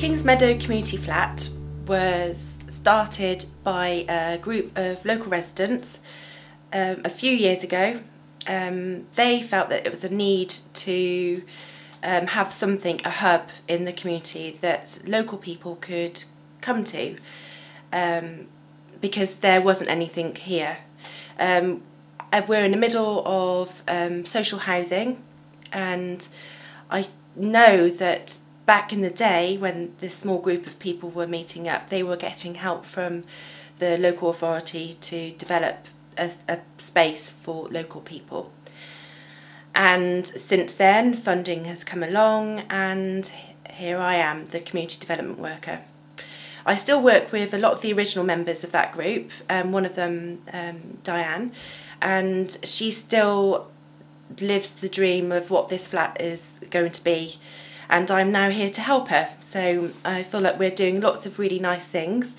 Kingsmeadow Community Flat was started by a group of local residents a few years ago. They felt that it was a need to have something, a hub in the community that local people could come to, because there wasn't anything here. We're in the middle of social housing, and I know that back in the day when this small group of people were meeting up, they were getting help from the local authority to develop a space for local people. And since then, funding has come along, and here I am, the community development worker. I still work with a lot of the original members of that group, one of them, Diane, and she still lives the dream of what this flat is going to be, and I'm now here to help her. So I feel like we're doing lots of really nice things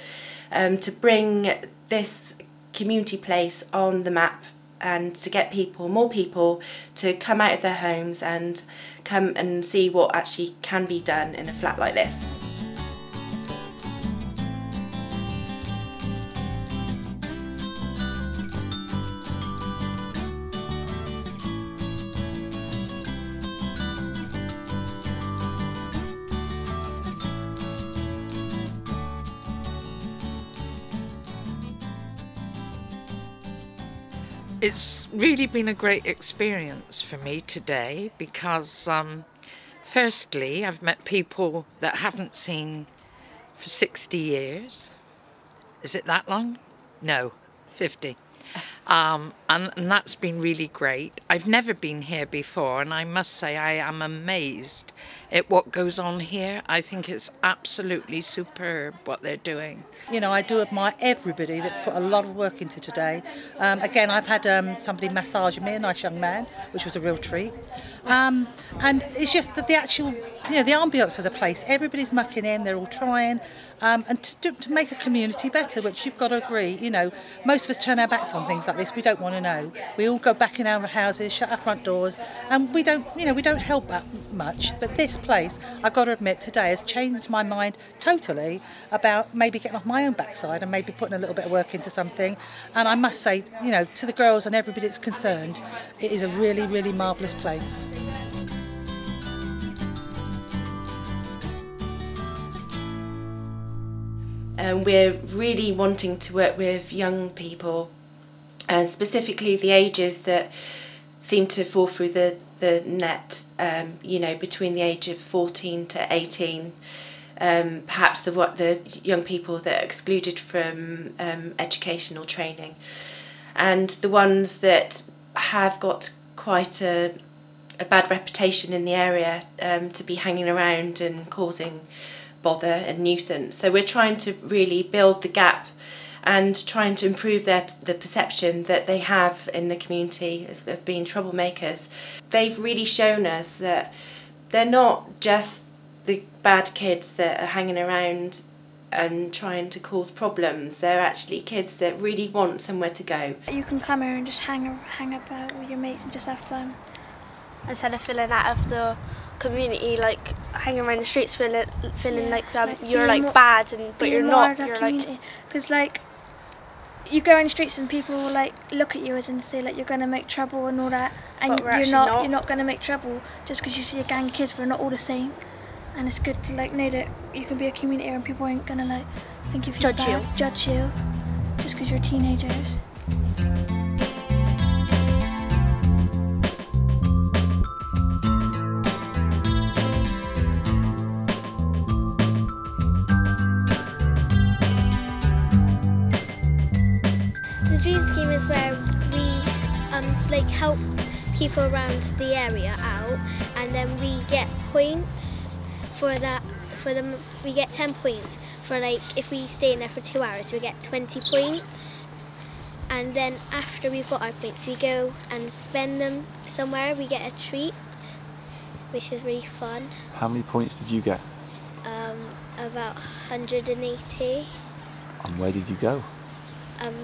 to bring this community place on the map, and to get people, more people, to come out of their homes and come and see what actually can be done in a flat like this. It's really been a great experience for me today because firstly, I've met people that I haven't seen for 60 years. Is it that long? No, 50. And that's been really great. I've never been here before, and I must say I am amazed at what goes on here. I think it's absolutely superb what they're doing. You know, I do admire everybody that's put a lot of work into today. Again, I've had somebody massage me, a nice young man, which was a real treat. And it's just that the actual, you know, the ambience of the place, everybody's mucking in, they're all trying, and to make a community better, which you've got to agree, you know, most of us turn our backs on things like this. We don't want to know. We all go back in our houses, shut our front doors, and we don't, you know, we don't help that much. But this place, I've got to admit, today has changed my mind totally about maybe getting off my own backside and maybe putting a little bit of work into something. And I must say, you know, to the girls and everybody that's concerned, it is a really, really marvellous place. We're really wanting to work with young people, and specifically the ages that seem to fall through the net, you know, between the age of 14 to 18, perhaps the young people that are excluded from educational training, and the ones that have got quite a bad reputation in the area, to be hanging around and causing bother and nuisance. So we're trying to really build the gap and trying to improve the perception that they have in the community of being troublemakers. They've really shown us that they're not just the bad kids that are hanging around and trying to cause problems. They're actually kids that really want somewhere to go. You can come here and just hang about with your mates and just have fun. Instead of feeling out of the community, like hanging around the streets, feeling like you're like bad, but you're not. You're like, because like you go in the streets and people will like look at you as and say like you're going to make trouble and all that, and you're not. You're not going to make trouble just because you see a gang of kids. We're not all the same, and it's good to like know that you can be a community and people ain't going to like think if you're bad, judge you just because you're teenagers. The Dream Scheme is where we like help people around the area out, and then we get points for that. We get 10 points for like if we stay in there for 2 hours, we get 20 points. And then after we've got our points, we go and spend them somewhere. We get a treat, which is really fun. How many points did you get? About 180. And where did you go?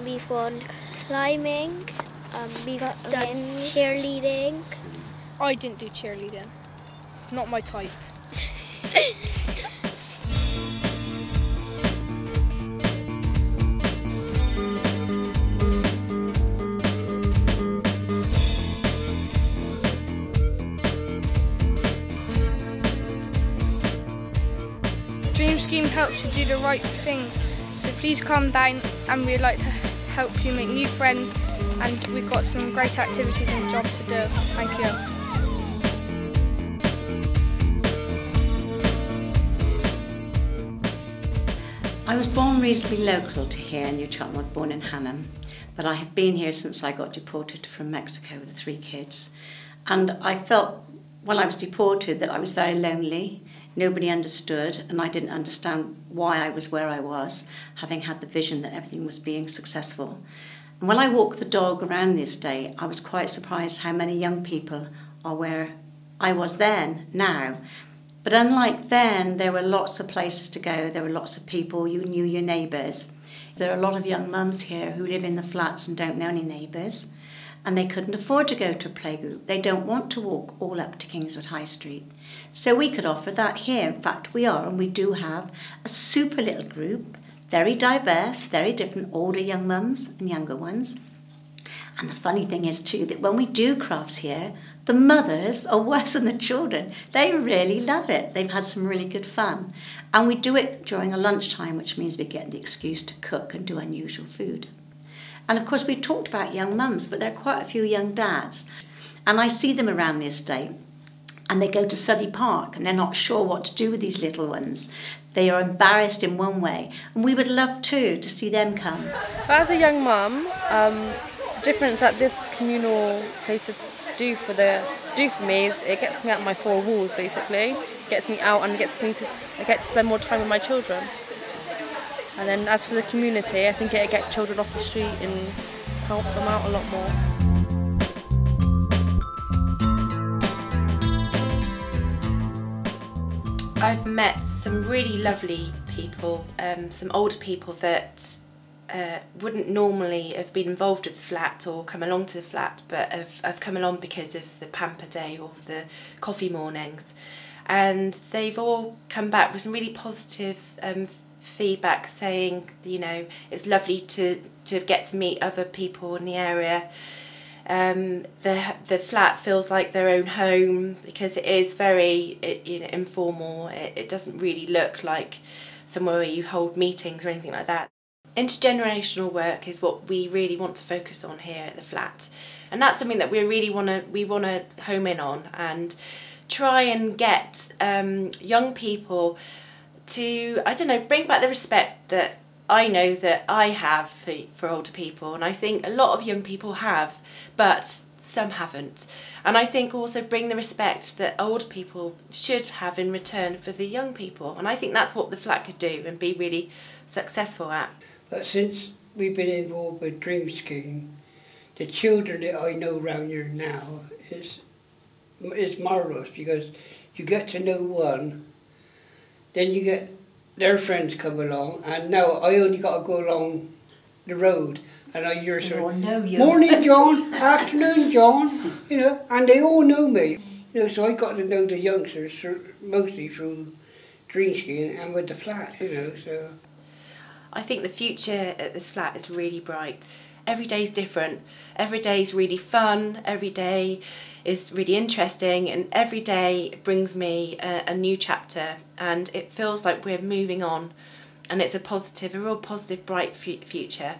We've gone climbing, we've done cheerleading. I didn't do cheerleading. It's not my type. Dream Scheme helps you do the right things, so please come down and we'd like to help you make new friends, and we've got some great activities and jobs to do. Thank you. I was born reasonably local to here in New Cheltenham. I was born in Hannam, but I have been here since I got deported from Mexico with the 3 kids. And I felt when I was deported that I was very lonely. Nobody understood, and I didn't understand why I was where I was, having had the vision that everything was being successful. And when I walked the dog around the estate, I was quite surprised how many young people are where I was then, now. But unlike then, there were lots of places to go, there were lots of people, you knew your neighbours. There are a lot of young mums here who live in the flats and don't know any neighbours, and they couldn't afford to go to a playgroup. They don't want to walk all up to Kingswood High Street. So we could offer that here. In fact, we are, and we do have a super little group, very diverse, very different, older young mums and younger ones. And the funny thing is too, that when we do crafts here, the mothers are worse than the children. They really love it. They've had some really good fun. And we do it during a lunchtime, which means we get the excuse to cook and do unusual food. And of course, we talked about young mums, but there are quite a few young dads. And I see them around the estate, and they go to Southey Park, and they're not sure what to do with these little ones. They are embarrassed in one way, and we would love too to see them come. But as a young mum, the difference that this communal place do for me is it gets me out of my 4 walls, basically. It gets me out and gets me I get to spend more time with my children. And then as for the community, I think it'll get children off the street and help them out a lot more. I've met some really lovely people, some older people that wouldn't normally have been involved with the flat or come along to the flat, but have come along because of the pamper day or the coffee mornings. And they've all come back with some really positive feedback, saying, you know, it's lovely to get to meet other people in the area. The flat feels like their own home because it is very informal. It doesn't really look like somewhere where you hold meetings or anything like that. Intergenerational work is what we really want to focus on here at the flat, and that's something that we really want to home in on and try and get young people to, I don't know, bring back the respect that I know that I have for older people, and I think a lot of young people have, but some haven't. And I think also bring the respect that old people should have in return for the young people, and I think that's what the flat could do and be really successful at. But since we've been involved with Dream Scheme, the children that I know around here now is marvellous, because you get to know one, then you get their friends come along, and now I only got to go along the road and I hear sort of, morning John, afternoon John, you know, and they all know me. You know, so I got to know the youngsters mostly through Dream Scheme and with the flat, you know, so. I think the future at this flat is really bright. Every day's different, every day's really fun, every day is really interesting, and every day brings me a new chapter, and it feels like we're moving on, and it's a real positive, bright future.